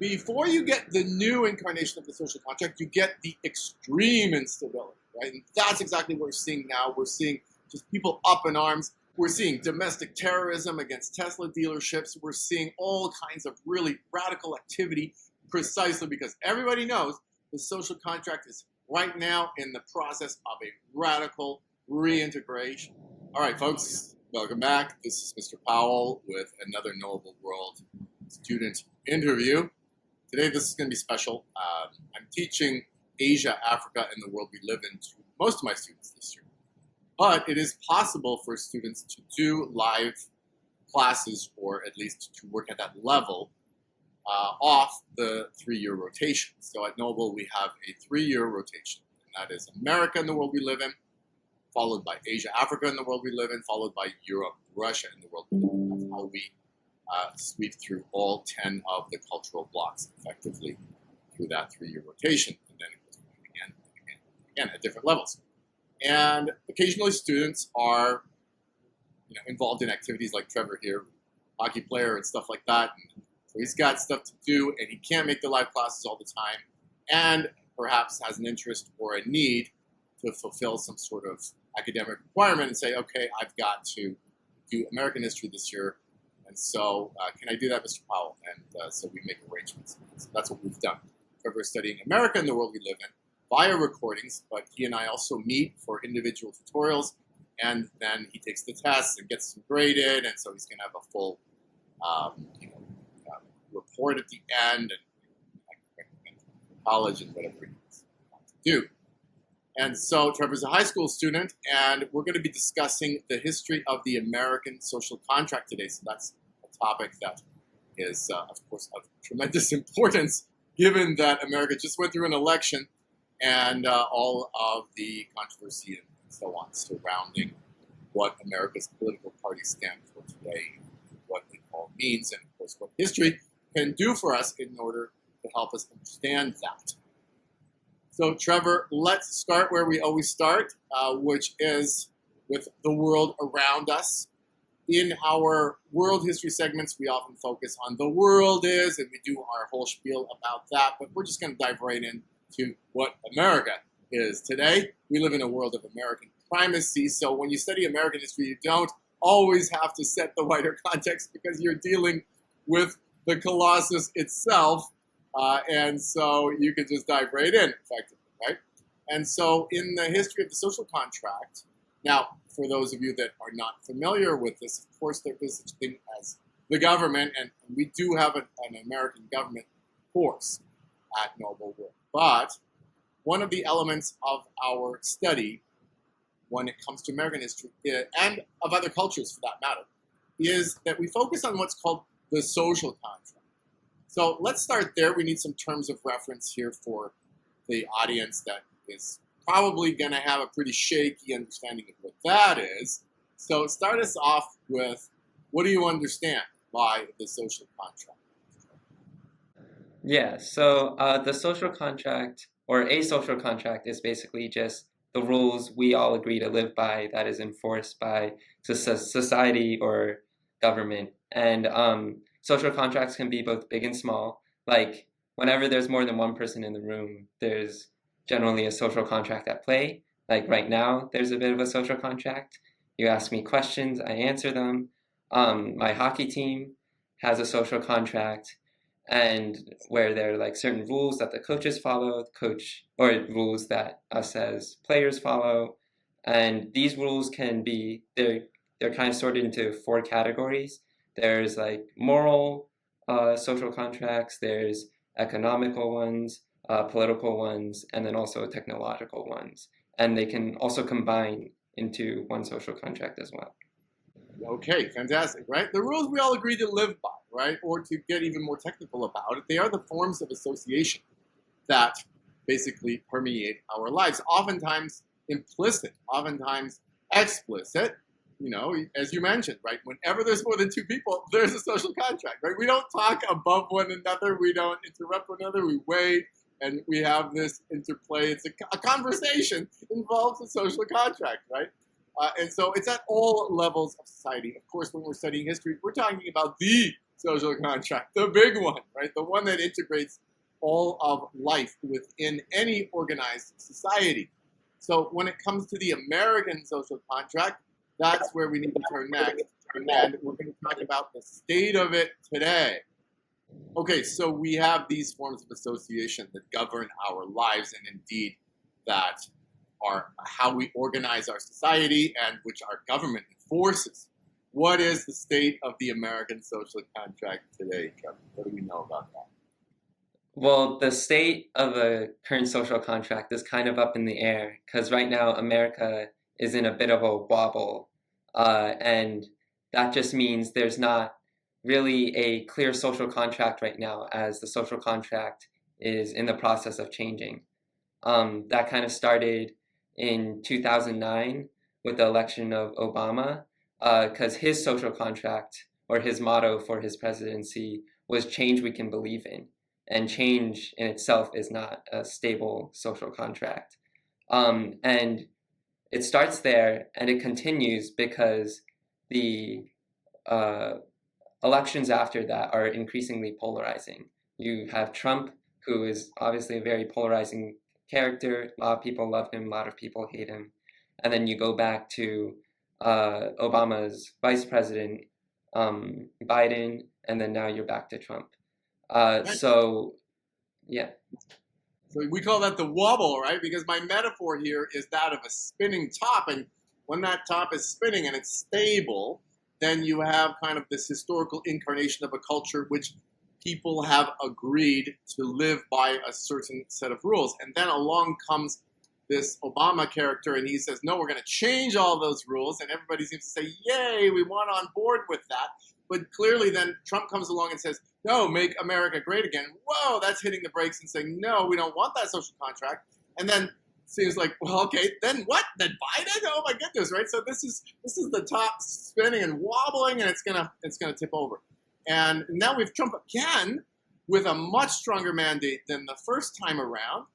before you get the new incarnation of the social contract, you get the extreme instability, right? And that's exactly what we're seeing now. We're seeing just people up in arms. We're seeing domestic terrorism against Tesla dealerships. We're seeing all kinds of really radical activity precisely because everybody knows the social contract is right now in the process of a radical reintegration. All right, folks, welcome back. This is Mr. Powell with another Knowable World student interview. Today, this is going to be special. I'm teaching Asia, Africa, and the world we live in to most of my students this year. But it is possible for students to do live classes, or at least to work at that level, off the 3-year rotation. So at Knowable, we have a 3-year rotation. And that is America and the world we live in, followed by Asia, Africa and the world we live in, followed by Europe, Russia and the world we live in. That's how we sweep through all 10 of the cultural blocks effectively through that 3-year rotation. And then it goes again and again and again at different levels. And occasionally students are involved in activities like Trevor here, hockey player and stuff like that. And so he's got stuff to do and he can't make the live classes all the time and perhaps has an interest or a need to fulfill some sort of academic requirement and say, okay, I've got to do American history this year. And so can I do that, Mr. Powell? And so we make arrangements. So that's what we've done. Trevor is studying America and the world we live in via recordings, but he and I also meet for individual tutorials, and then he takes the tests and gets them graded, and so he's going to have a full report at the end, and recommend for college and whatever he wants to do. And so Trevor's a high school student, and we're going to be discussing the history of the American social contract today. So that's a topic that is, of course, of tremendous importance, given that America just went through an election and all of the controversy and so on surrounding what America's political parties stand for today, what it all means, and of course what history can do for us in order to help us understand that. So Trevor, let's start where we always start, which is with the world around us. In our world history segments, we often focus on the world is, and we do our whole spiel about that, but we're just going to dive right into what America is. Today, we live in a world of American primacy, so when you study American history, you don't always have to set the wider context because you're dealing with the Colossus itself, and so you can just dive right in, effectively, right? And so in the history of the social contract, now, for those of you that are not familiar with this, of course, there is such a thing as the government, and we do have an American government course at Knowable World. But one of the elements of our study when it comes to American history, and of other cultures for that matter, is that we focus on what's called the social contract. So let's start there. We need some terms of reference here for the audience that is probably going to have a pretty shaky understanding of what that is. So start us off with, what do you understand by the social contract? Yeah, so the social contract, or a social contract, is basically just the rules we all agree to live by that is enforced by society or government. And social contracts can be both big and small. Like, whenever there's more than one person in the room, there's generally a social contract at play. Like right now, there's a bit of a social contract. You ask me questions, I answer them. My hockey team has a social contract, and where there are like certain rules that the coaches follow, or rules that us as players follow. And these rules can be, they're kind of sorted into 4 categories. There's like moral social contracts, there's economical ones, political ones, and then also technological ones. And they can also combine into one social contract as well. Okay, fantastic, right? The rules we all agree to live by, right? Or to get even more technical about it, they are the forms of association that basically permeate our lives. Oftentimes implicit, oftentimes explicit, as you mentioned, right? Whenever there's more than 2 people, there's a social contract, right? We don't talk above one another. We don't interrupt one another. We wait, and we have this interplay. It's a conversation involves a social contract, right? And so it's at all levels of society. Of course, when we're studying history, we're talking about the social contract, the big one, right? The one that integrates all of life within any organized society. So when it comes to the American social contract, that's where we need to turn next. And we're going to talk about the state of it today. Okay, so we have these forms of association that govern our lives and indeed that are how we organize our society and which our government enforces. What is the state of the American social contract today, Trevor? What do we know about that? Well, the state of the current social contract is kind of up in the air because right now America is in a bit of a wobble. And that just means there's not really a clear social contract right now, as the social contract is in the process of changing. That kind of started in 2009 with the election of Obama, because his social contract or his motto for his presidency was change we can believe in. And change in itself is not a stable social contract. And it starts there and it continues because the uh, elections after that are increasingly polarizing. You have Trump, who is obviously a very polarizing character. A lot of people love him, a lot of people hate him. And then you go back to Obama's vice president, Biden, and then now you're back to Trump. So, yeah. So we call that the wobble, right? Because my metaphor here is that of a spinning top. And when that top is spinning and it's stable, then you have kind of this historical incarnation of a culture which people have agreed to live by a certain set of rules. And then along comes this Obama character and he says, no, we're going to change all those rules. And everybody seems to say, yay, we want on board with that. But clearly then Trump comes along and says, no, make America great again. Whoa, that's hitting the brakes and saying, no, we don't want that social contract. And then seems like, well, okay, then what? Then Biden? Oh my goodness, right? So this is the top spinning and wobbling, and it's gonna tip over. And now we have Trump again with a much stronger mandate than the first time around,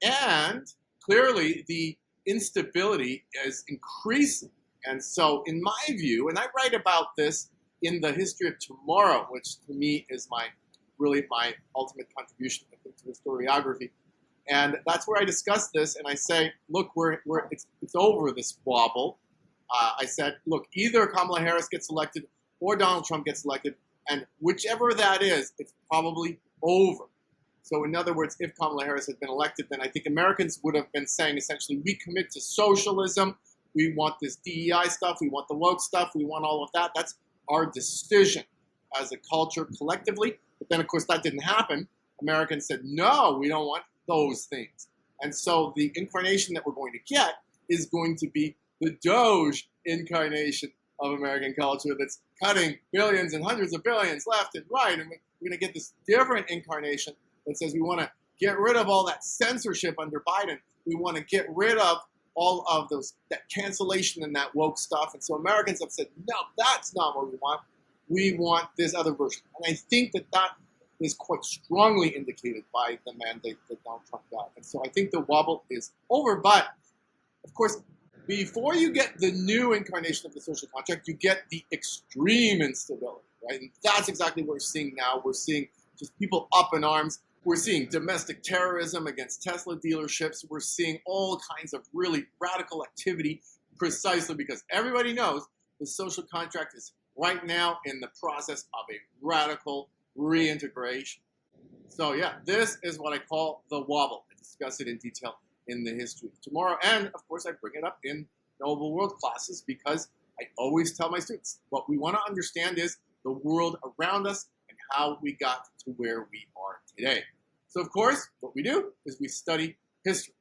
and clearly the instability is increasing. And so, in my view, and I write about this in the History of Tomorrow, which to me is my ultimate contribution to historiography. And that's where I discuss this, and I say, look, it's over this wobble. I said, look, either Kamala Harris gets elected or Donald Trump gets elected, and whichever that is, it's probably over. So in other words, if Kamala Harris had been elected, then I think Americans would have been saying essentially, we commit to socialism, we want this DEI stuff, we want the woke stuff, we want all of that. That's our decision as a culture collectively. But then, of course, that didn't happen. Americans said, no, we don't want those things. And so the incarnation that we're going to get is going to be the Doge incarnation of American culture that's cutting billions and hundreds of billions left and right. And we're going to get this different incarnation that says we want to get rid of all that censorship under Biden. We want to get rid of all of that cancellation and that woke stuff. And so Americans have said, no, that's not what we want. We want this other version. And I think that is quite strongly indicated by the mandate that Donald Trump got. And so I think the wobble is over. But, of course, before you get the new incarnation of the social contract, you get the extreme instability, right? And that's exactly what we're seeing now. We're seeing just people up in arms. We're seeing domestic terrorism against Tesla dealerships. We're seeing all kinds of really radical activity precisely because everybody knows the social contract is right now in the process of a radical reintegration. So yeah, this is what I call the wobble. I discuss it in detail in the History of Tomorrow. And of course, I bring it up in Knowable World classes because I always tell my students what we want to understand is the world around us and how we got to where we are today. So of course, what we do is we study history.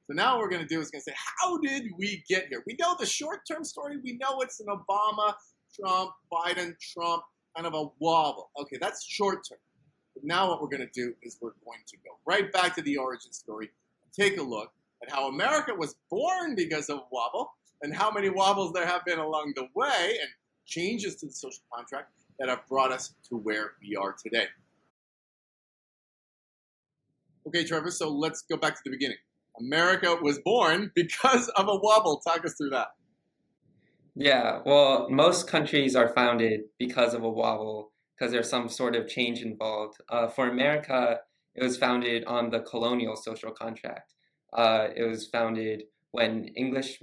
So now what we're going to do is going to say, how did we get here? We know the short-term story. We know it's an Obama, Trump, Biden, Trump, kind of a wobble. Okay, that's short-term. But now what we're going to do is we're going to go right back to the origin story and take a look at how America was born because of wobble and how many wobbles there have been along the way and changes to the social contract that have brought us to where we are today. Okay, Trevor, so let's go back to the beginning. America was born because of a wobble. Talk us through that. Yeah, well, most countries are founded because of a wobble, because there's some sort of change involved. For America, it was founded on the colonial social contract. It was founded when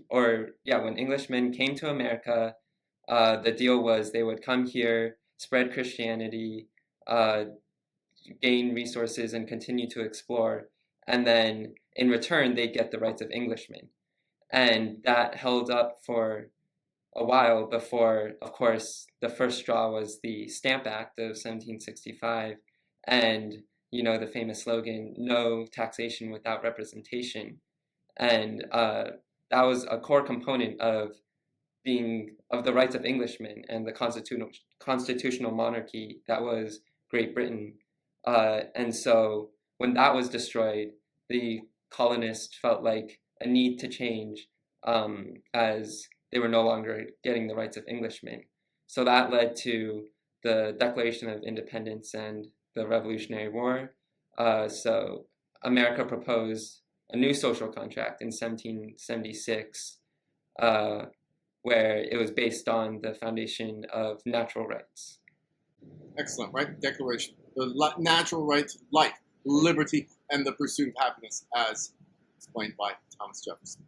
when Englishmen came to America. The deal was they would come here, spread Christianity, uh, gain resources, and continue to explore. And then in return, they'd get the rights of Englishmen. And that held up for a while before, of course, the first straw was the Stamp Act of 1765, and the famous slogan, "No taxation without representation," and that was a core component of the rights of Englishmen and the constitutional monarchy that was Great Britain. And so when that was destroyed, the colonists felt like a need to change, as they were no longer getting the rights of Englishmen. So that led to the Declaration of Independence and the Revolutionary War. So America proposed a new social contract in 1776, where it was based on the foundation of natural rights. Excellent, right? Declaration. The natural right to life, liberty, and the pursuit of happiness, as explained by Thomas Jefferson.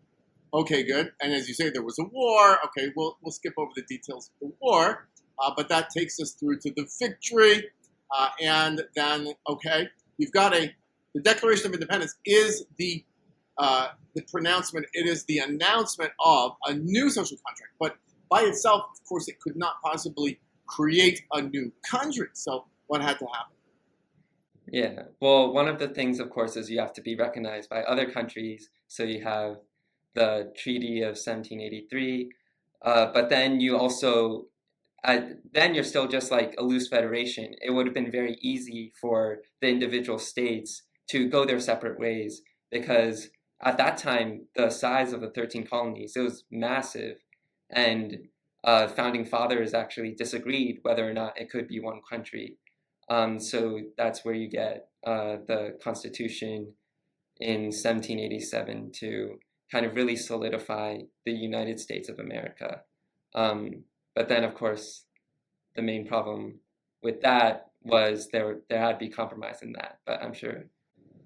Okay, good. And as you say, there was a war. Okay, we'll skip over the details of the war, but that takes us through to the victory. And then, okay, you've got the Declaration of Independence is the pronouncement. It is the announcement of a new social contract, but by itself, of course, it could not possibly create a new country. So what had to happen? Yeah, well, one of the things, of course, is you have to be recognized by other countries. So you have the Treaty of 1783, but then you also, then you're still just like a loose federation. It would have been very easy for the individual states to go their separate ways, because at that time, the size of the 13 colonies, it was massive, and founding fathers actually disagreed whether or not it could be one country. So that's where you get the Constitution in 1787 to kind of really solidify the United States of America. But then, of course, the main problem with that was there had to be compromise in that. But I'm sure.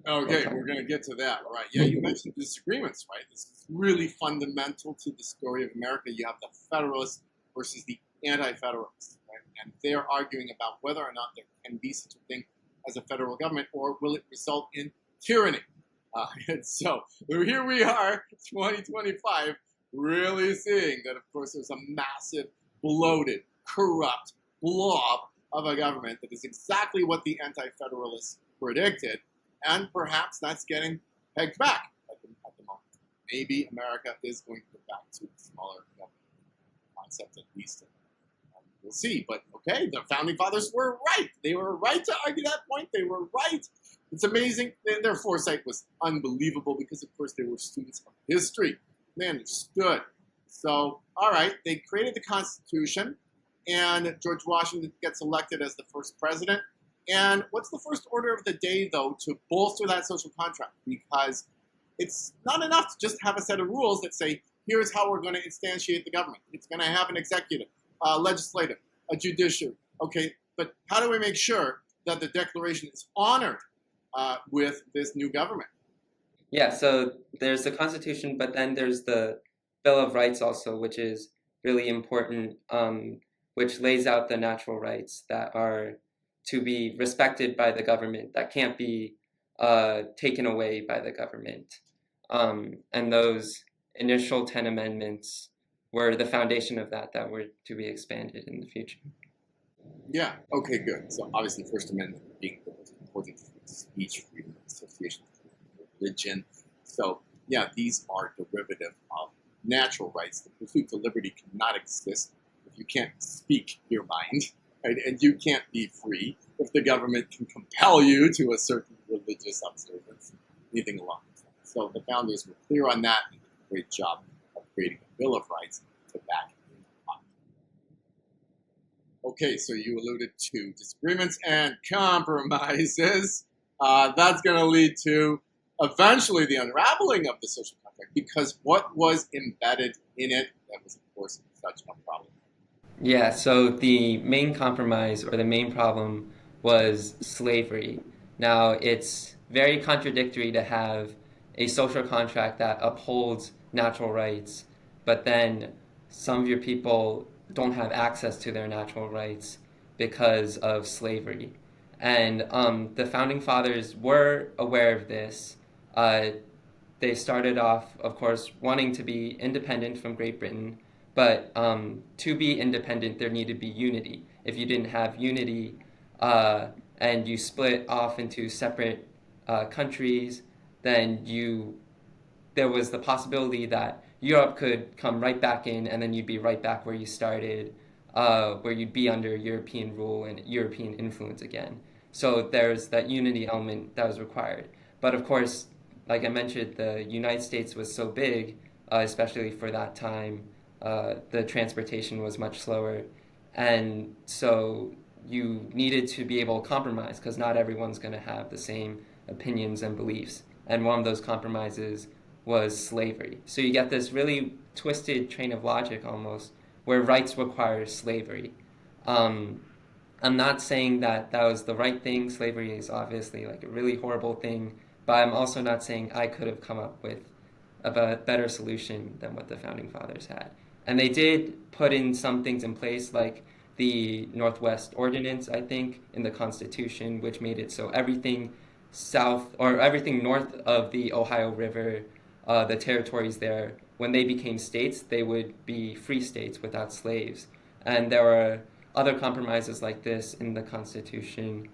Okay, we're going to get to that, right? Yeah, you mentioned disagreements, right? This is really fundamental to the story of America. You have the Federalists versus the Anti-Federalists, right? And they're arguing about whether or not there can be such a thing as a federal government, or will it result in tyranny? And so here we are, 2025, really seeing that, of course, there's a massive, bloated, corrupt blob of a government that is exactly what the Anti-Federalists predicted. And perhaps that's getting pegged back at the moment. Maybe America is going to go back to a smaller government concept, at least. We'll see. But okay, the founding fathers were right. They were right to argue that point. They were right. It's amazing. Their foresight was unbelievable because, of course, they were students of history. They understood. So, all right, they created the Constitution, and George Washington gets elected as the first president. And what's the first order of the day, though, to bolster that social contract? Because it's not enough to just have a set of rules that say, here's how we're going to instantiate the government. It's going to have an executive, legislative, a judiciary. Okay, but how do we make sure that the Declaration is honored with this new government? Yeah, so there's the Constitution, but then there's the Bill of Rights also, which is really important, which lays out the natural rights that are to be respected by the government, that can't be taken away by the government. And those initial 10 amendments were the foundation of that were to be expanded in the future. Yeah, okay, good. So obviously First Amendment being the most important, speech, freedom, association, religion. So yeah, these are derivative of natural rights. The pursuit to liberty cannot exist if you can't speak your mind. Right? And you can't be free if the government can compel you to a certain religious observance, anything along those lines. So the founders were clear on that and did a great job of creating a Bill of Rights to back it up. Okay, so you alluded to disagreements and compromises. That's going to lead to eventually the unraveling of the social contract, because what was embedded in it that was, of course, such a problem? Yeah, so the main compromise or the main problem was slavery. Now, it's very contradictory to have a social contract that upholds natural rights, but then some of your people don't have access to their natural rights because of slavery. And the founding fathers were aware of this. Uh, they started off, of course, wanting to be independent from Great Britain, but to be independent, there needed to be unity. If you didn't have unity uh, and you split off into separate countries, then there was the possibility that Europe could come right back in, and then you'd be right back where you started, where you'd be under European rule and European influence again. So there's that unity element that was required. But of course, like I mentioned, the United States was so big, especially for that time, the transportation was much slower. And so you needed to be able to compromise because not everyone's going to have the same opinions and beliefs. And one of those compromises was slavery. So you get this really twisted train of logic almost where rights require slavery. Um, I'm not saying that that was the right thing. Slavery is obviously like a really horrible thing, but I'm also not saying I could have come up with a better solution than what the founding fathers had. And they did put in some things in place, like the Northwest Ordinance, I think, in the Constitution, which made it so everything south or everything north of the Ohio River, the territories there, when they became states, they would be free states without slaves. And there were other compromises like this in the Constitution.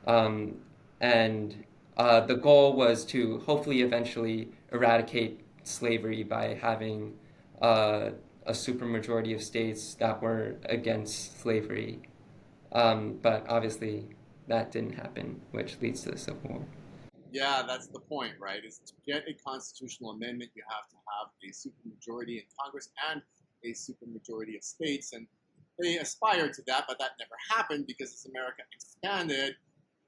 Um, and the goal was to hopefully eventually eradicate slavery by having a supermajority of states that were against slavery. But obviously, that didn't happen, which leads to the Civil War. Yeah, that's the point, right? Is to get a constitutional amendment, you have to have a supermajority in Congress and a supermajority of states, and they aspired to that, but that never happened because as America expanded,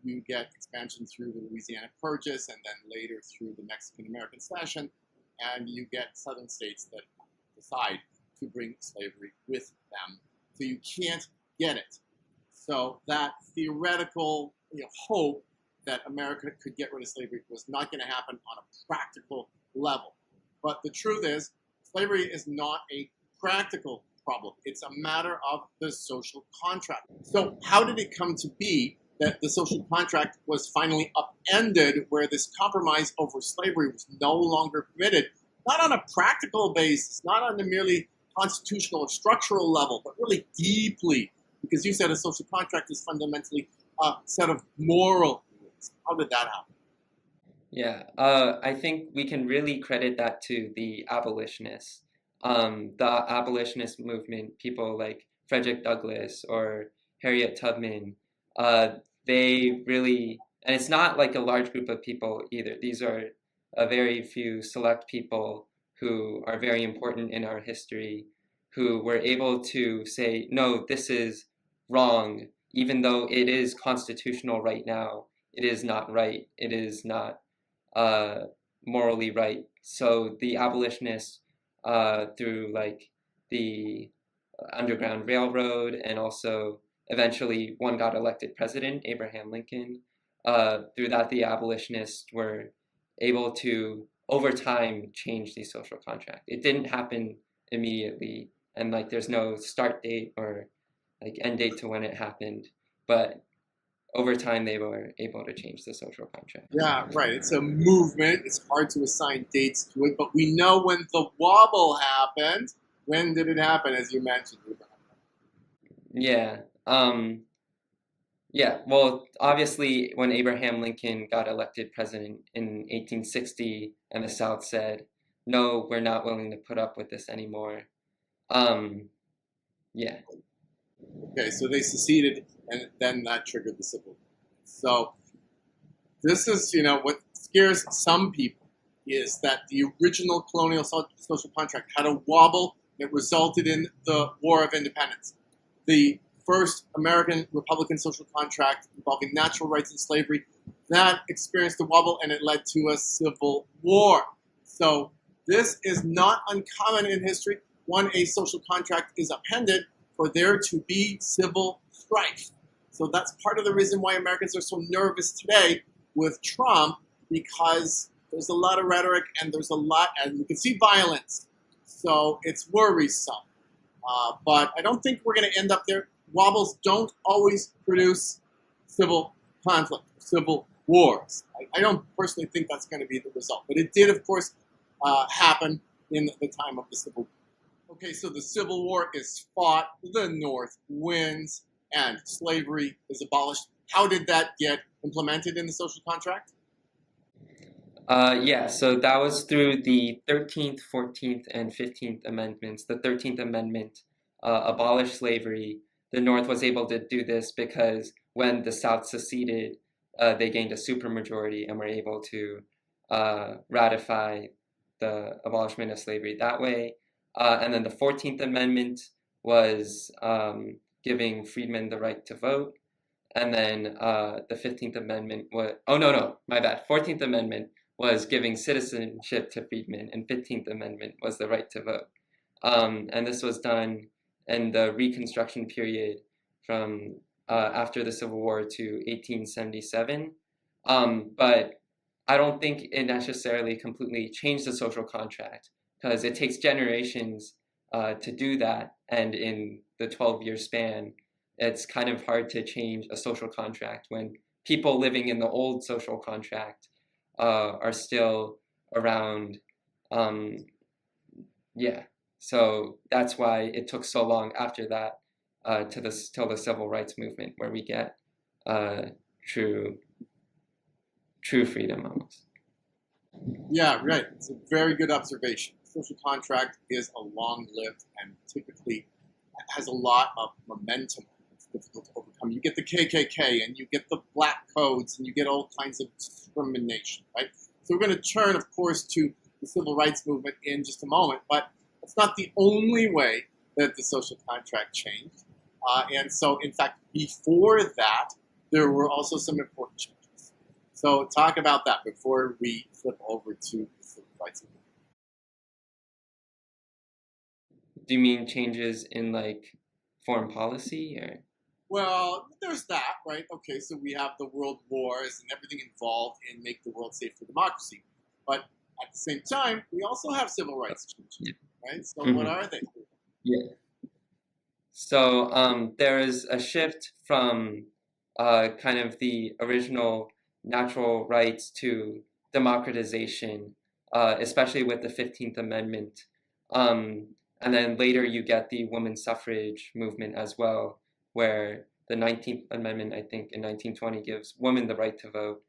you get expansion through the Louisiana Purchase and then later through the Mexican-American Cession, and you get southern states that decide to bring slavery with them. So you can't get it. So that theoretical hope that America could get rid of slavery was not going to happen on a practical level. But the truth is, slavery is not a practical problem. It's a matter of the social contract. So how did it come to be that the social contract was finally upended, where this compromise over slavery was no longer permitted, not on a practical basis, not on a merely constitutional or structural level, but really deeply, because you said a social contract is fundamentally a set of moral rules. How did that happen? Yeah, I think we can really credit that to the abolitionists. The abolitionist movement, people like Frederick Douglass or Harriet Tubman, uh, they really, and it's not like a large group of people either. These are a very few select people who are very important in our history, who were able to say, no, this is wrong, even though it is constitutional right now. It is not right. It is not uh, morally right. So the abolitionists, through like the Underground Railroad, and also eventually one got elected president, Abraham Lincoln. Through that, the abolitionists were able to, over time, change the social contract. It didn't happen immediately, and like there's no start date or like end date to when it happened, but over time they were able to change the social contract. Yeah, right. It's a movement. It's hard to assign dates to it, but we know when the wobble happened. When did it happen, as you mentioned? Yeah. Yeah. Well, obviously, when Abraham Lincoln got elected president in 1860, and the South said, "No, we're not willing to put up with this anymore." Um, yeah. Okay, so they seceded, and then that triggered the Civil War. So this is, what scares some people is that the original colonial social contract had a wobble that resulted in the War of Independence. The first American Republican social contract involving natural rights and slavery, that experienced a wobble and it led to a civil war. So this is not uncommon in history. When a social contract is appended, for there to be civil strife. So that's part of the reason why Americans are so nervous today with Trump, because there's a lot of rhetoric and there's a lot, and you can see violence. So it's worrisome. But I don't think we're going to end up there. Wobbles don't always produce civil conflict, civil wars. I don't personally think that's going to be the result. But it did, of course, happen in the time of the Civil War. Okay, so the Civil War is fought, the North wins, and slavery is abolished. How did that get implemented in the social contract? Yeah, so that was through the 13th, 14th, and 15th Amendments. The 13th Amendment abolished slavery. The North was able to do this because when the South seceded, they gained a supermajority and were able to ratify the abolishment of slavery that way. And then the 14th Amendment was giving freedmen the right to vote. And then the 15th Amendment was, oh, no, my bad. 14th Amendment was giving citizenship to freedmen, and 15th Amendment was the right to vote. And this was done in the Reconstruction period from after the Civil War to 1877. But I don't think it necessarily completely changed the social contract, because it takes generations to do that. And in the 12-year span, it's kind of hard to change a social contract when people living in the old social contract are still around. Yeah, so that's why it took so long after that till the civil rights movement, where we get true freedom almost. Yeah, right. It's a very good observation. Social contract is a long-lived and typically has a lot of momentum. It's difficult to overcome. You get the KKK and you get the black codes and you get all kinds of discrimination, right? So we're going to turn, of course, to the civil rights movement in just a moment, but it's not the only way that the social contract changed. And so, in fact, before that, there were also some important changes. So talk about that before we flip over to the civil rights movement. Do you mean changes in like foreign policy or? Well, there's that, right? Okay, so we have the world wars and everything involved in make the world safe for democracy. But at the same time, we also have civil rights changes, right? So what are they? Yeah. So there is a shift from kind of the original natural rights to democratization, especially with the 15th Amendment. And then later you get the women's suffrage movement as well, where the 19th Amendment, I think, in 1920 gives women the right to vote.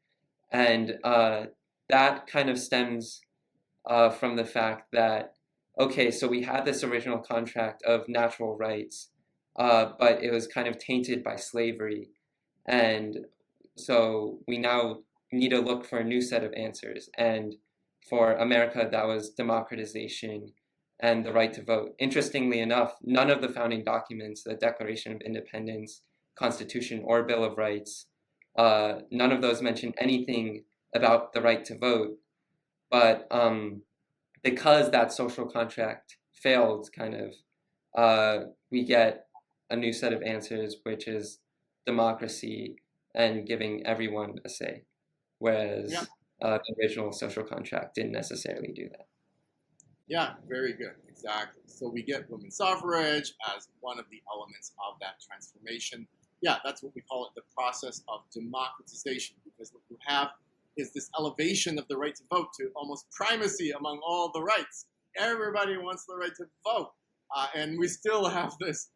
And that kind of stems from the fact that, okay, so we had this original contract of natural rights, but it was kind of tainted by slavery. And so we now need to look for a new set of answers. And for America, that was democratization and the right to vote. Interestingly enough, none of the founding documents, the Declaration of Independence, Constitution, or Bill of Rights, none of those mention anything about the right to vote. But because that social contract failed, kind of, we get a new set of answers, which is democracy and giving everyone a say, whereas the original social contract didn't necessarily do that. Yeah, very good. Exactly. So we get women's suffrage as one of the elements of that transformation. Yeah, that's what we call it, the process of democratization, because what you have is this elevation of the right to vote to almost primacy among all the rights. Everybody wants the right to vote. And we still have this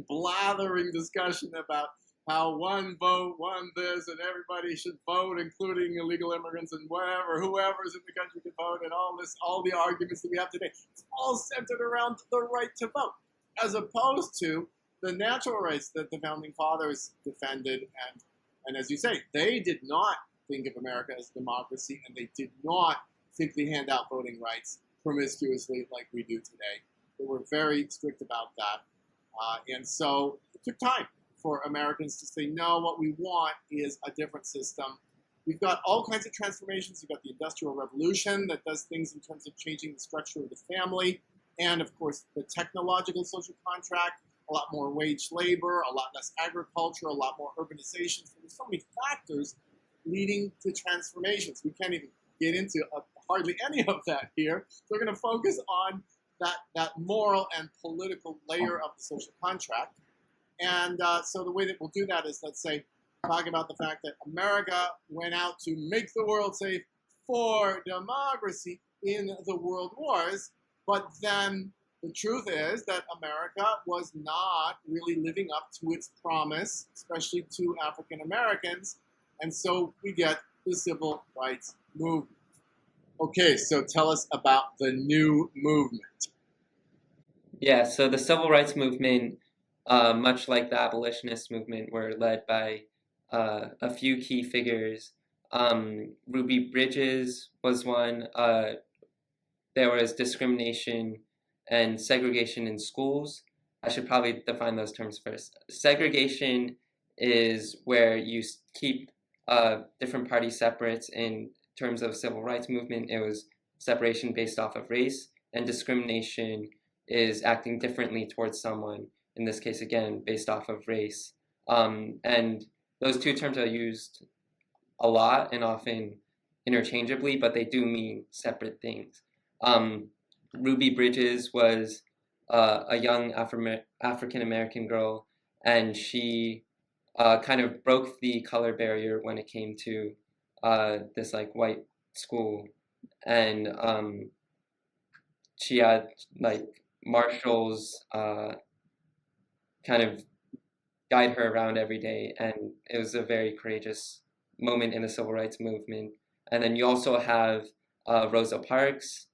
blathering discussion about how one vote, one this, and everybody should vote, including illegal immigrants and whoever's in the country can vote, and all the arguments that we have today. It's all centered around the right to vote, as opposed to the natural rights that the founding fathers defended. And as you say, they did not think of America as a democracy, and they did not simply hand out voting rights promiscuously like we do today. They were very strict about that. And so it took time for Americans to say, no, what we want is a different system. We've got all kinds of transformations. You've got the Industrial Revolution that does things in terms of changing the structure of the family. And of course, the technological social contract a lot more wage labor, a lot less agriculture, a lot more urbanization. So there's so many factors leading to transformations. We can't even get into hardly any of that here. So we're going to focus on that moral and political layer of the social contract. And so the way that we'll do that is, let's say, talk about the fact that America went out to make the world safe for democracy in the world wars, but then the truth is that America was not really living up to its promise, especially to African Americans, and so we get the civil rights movement. Okay, so tell us about the new movement. Yeah, so the civil rights movement, much like the abolitionist movement, were led by a few key figures. Ruby Bridges was one. There was discrimination and segregation in schools. I should probably define those terms first. Segregation is where you keep different parties separate. In terms of civil rights movement, it was separation based off of race, and discrimination is acting differently towards someone, in this case, again, based off of race. And those two terms are used a lot and often interchangeably, but they do mean separate things. Ruby Bridges was a young African American girl, and she kind of broke the color barrier when it came to this like white school, and she had like marshals kind of guide her around every day, and it was a very courageous moment in the civil rights movement. And then you also have Rosa Parks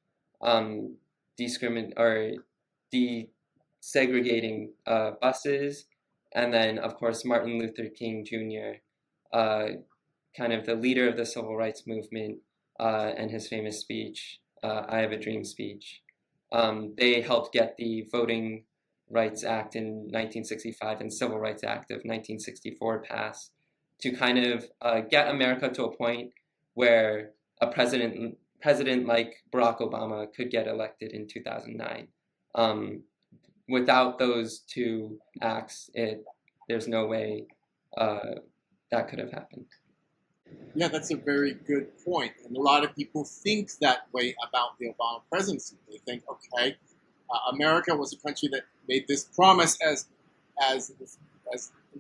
desegregating buses, and then of course Martin Luther King Jr., kind of the leader of the civil rights movement, and his famous speech, "I Have a Dream" speech. They helped get the Voting Rights Act in 1965 and Civil Rights Act of 1964 passed to kind of get America to a point where a president like Barack Obama could get elected in 2009. Without those two acts, there's no way that could have happened. Yeah, that's a very good point. And a lot of people think that way about the Obama presidency. They think, okay, America was a country that made this promise, as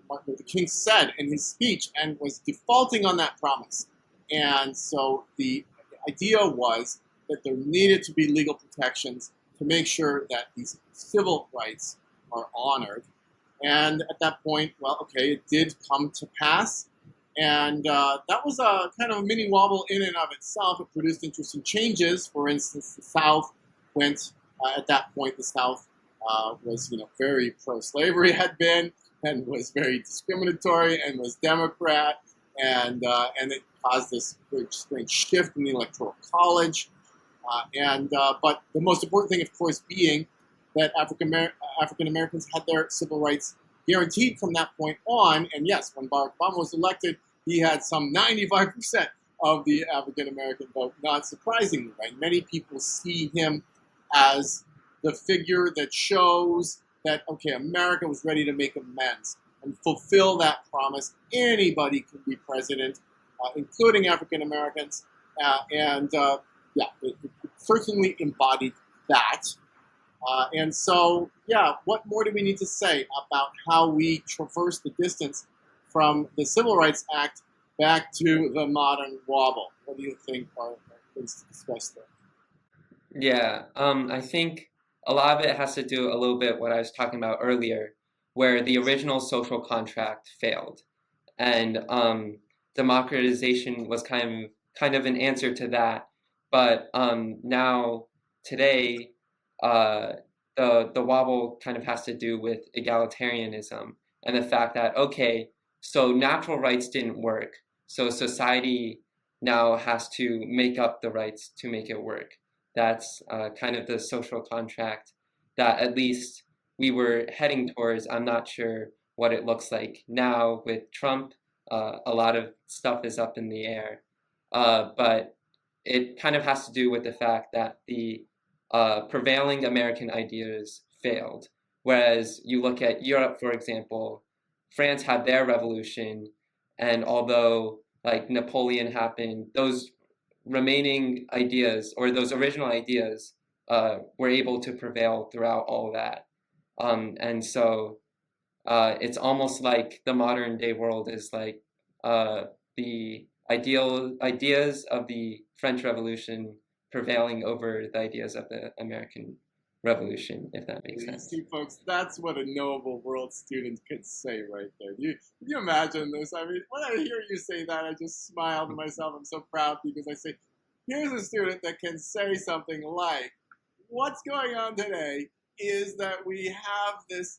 Martin Luther King said in his speech, and was defaulting on that promise. And so the idea was that there needed to be legal protections to make sure that these civil rights are honored. And at that point, well, okay, it did come to pass. And that was a kind of a mini wobble in and of itself. It produced interesting changes. For instance, the South went, at that point, the South was, very pro-slavery had been, and was very discriminatory, and was Democrat, and it caused this very strange shift in the Electoral College. But the most important thing, of course, being that African Americans had their civil rights guaranteed from that point on. And yes, when Barack Obama was elected, he had some 95% of the African American vote, not surprisingly, right? Many people see him as the figure that shows that, okay, America was ready to make amends and fulfill that promise. Anybody can be president, including African Americans. It certainly embodied that. And so, what more do we need to say about how we traverse the distance from the Civil Rights Act back to the modern wobble? What do you think are things to discuss there? Yeah, I think a lot of it has to do a little bit what I was talking about earlier, where the original social contract failed, and democratization was kind of an answer to that. But now today, the wobble kind of has to do with egalitarianism and the fact that, okay, so natural rights didn't work, so society now has to make up the rights to make it work. That's kind of the social contract that at least we were heading towards. I'm not sure what it looks like now with Trump. A lot of stuff is up in the air, but it kind of has to do with the fact that the prevailing American ideas failed. Whereas you look at Europe, for example, France had their revolution, and although like Napoleon happened, those remaining ideas or those original ideas were able to prevail throughout all that. And so it's almost like the modern day world is like the ideas of the French Revolution prevailing over the ideas of the American Revolution, if that makes You sense. see, folks, that's what a Knowable World student could say right there. Can you imagine this? I mean, when I hear you say that, I just smile to myself. I'm so proud because I say, here's a student that can say something like, what's going on today is that we have this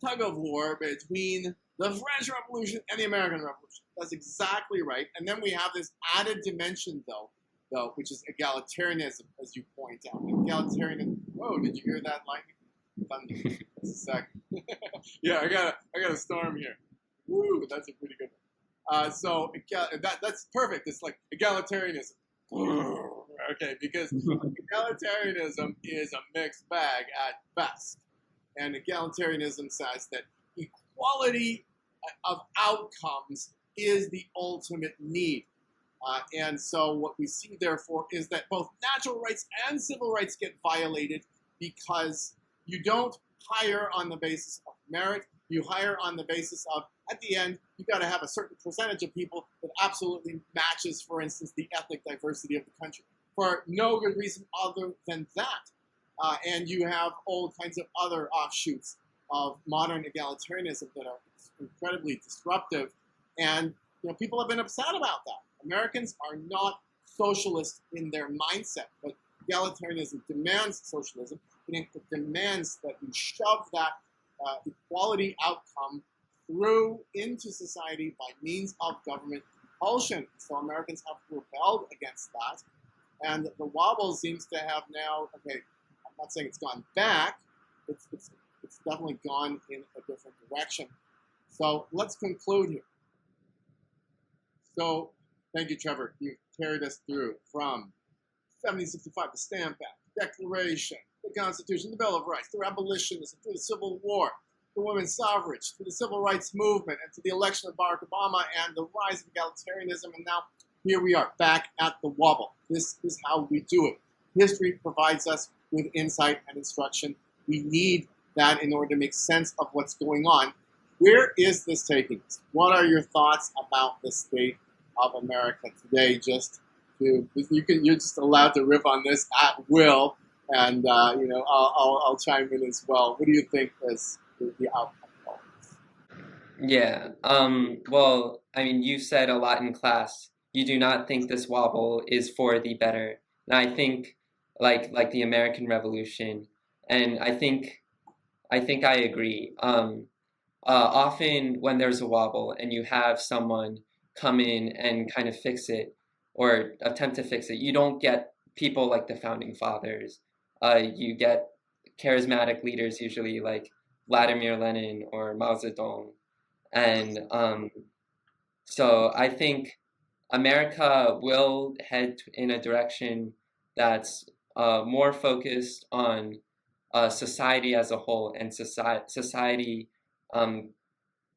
tug of war between the French Revolution and the American Revolution. That's exactly right. And then we have this added dimension, though, which is egalitarianism, as you point out. Egalitarianism. Oh, did you hear that lightning? Thunder. Just a second. Yeah, I got a storm here. Woo, that's a pretty good one. So that's perfect. It's like egalitarianism. Okay, because egalitarianism is a mixed bag at best. And egalitarianism says that equality of outcomes is the ultimate need. And so what we see, therefore, is that both natural rights and civil rights get violated because you don't hire on the basis of merit. You hire on the basis of, at the end, you got to have a certain percentage of people that absolutely matches, for instance, the ethnic diversity of the country, for no good reason other than that. And you have all kinds of other offshoots of modern egalitarianism that are incredibly disruptive. And people have been upset about that. Americans are not socialist in their mindset, but egalitarianism demands socialism. It demands that we shove that equality outcome through into society by means of government compulsion. So Americans have rebelled against that. And the Wobble seems to have now, okay, I'm not saying it's gone back, it's definitely gone in a different direction. So let's conclude here. So thank you, Trevor. You've carried us through from 1765, the Stamp Act, Declaration, the Constitution, the Bill of Rights, through abolitionism, through the Civil War, the women's suffrage, through the Civil Rights Movement, and to the election of Barack Obama and the rise of egalitarianism. And now here we are back at the Wobble. This is how we do it. History provides us with insight and instruction. We need that in order to make sense of what's going on. Where is this taking us? What are your thoughts about the state of America today? You're just allowed to riff on this at will, and I'll chime in as well. What do you think is the outcome of this? Yeah. Well, I mean, you said a lot in class. You do not think this Wobble is for the better. And I think like the American Revolution, and I think I agree. Often when there's a Wobble and you have someone come in and kind of fix it or attempt to fix it, you don't get people like the founding fathers. You get charismatic leaders, usually like Vladimir Lenin or Mao Zedong. And so I think America will head in a direction that's more focused on society as a whole, and society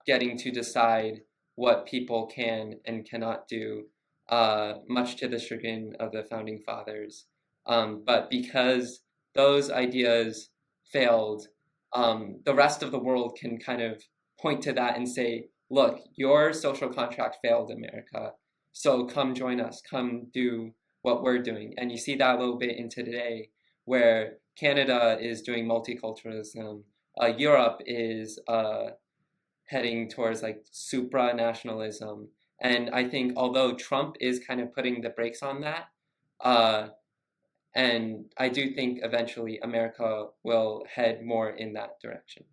getting to decide what people can and cannot do, much to the chagrin of the founding fathers. But because those ideas failed, the rest of the world can kind of point to that and say, look, your social contract failed, America. So come join us, come do what we're doing. And you see that a little bit in today, where Canada is doing multiculturalism. Europe is heading towards like supranationalism. And I think although Trump is kind of putting the brakes on that, and I do think eventually America will head more in that direction.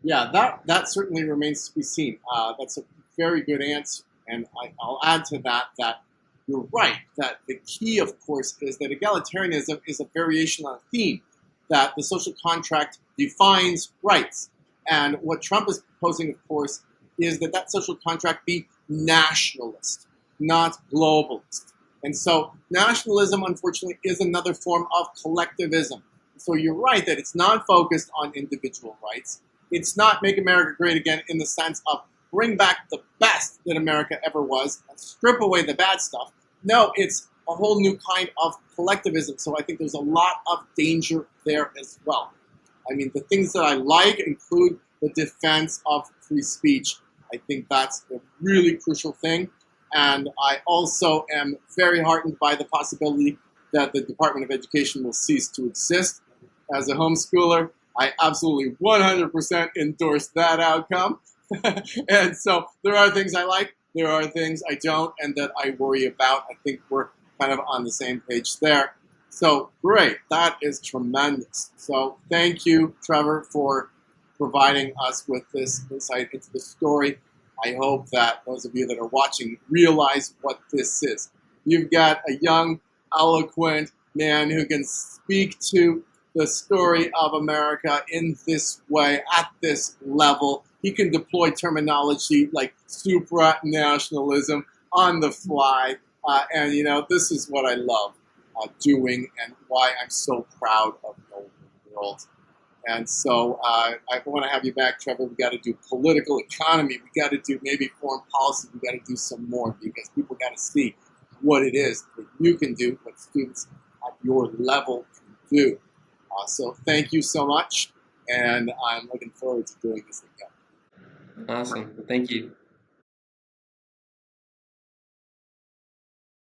Yeah, that certainly remains to be seen. That's a very good answer. And I'll add to that you're right, that the key, of course, is that egalitarianism is a variation on a theme, that the social contract defines rights. And what Trump is proposing, of course, is that social contract be nationalist, not globalist. And so nationalism, unfortunately, is another form of collectivism. so you're right that it's not focused on individual rights. It's not make America great again in the sense of bring back the best that America ever was and strip away the bad stuff. No, it's a whole new kind of collectivism. So I think there's a lot of danger there as well. I mean, the things that I like include the defense of free speech. I think that's a really crucial thing. And I also am very heartened by the possibility that the Department of Education will cease to exist. As a homeschooler, I absolutely 100% endorse that outcome. And so there are things I like, there are things I don't, and that I worry about. I think we're kind of on the same page there. So great, that is tremendous. So thank you, Trevor, for providing us with this insight into the story. I hope that those of you that are watching realize what this is. You've got a young, eloquent man who can speak to the story of America in this way, at this level. He can deploy terminology like supranationalism on the fly. And, you know, this is what I love doing and why I'm so proud of Knowable World. And so I want to have you back, Trevor. We got to do political economy. We got to do maybe foreign policy. We got to do some more because people got to see what it is that you can do, what students at your level can do. So thank you so much, and I'm looking forward to doing this again. Awesome. Thank you.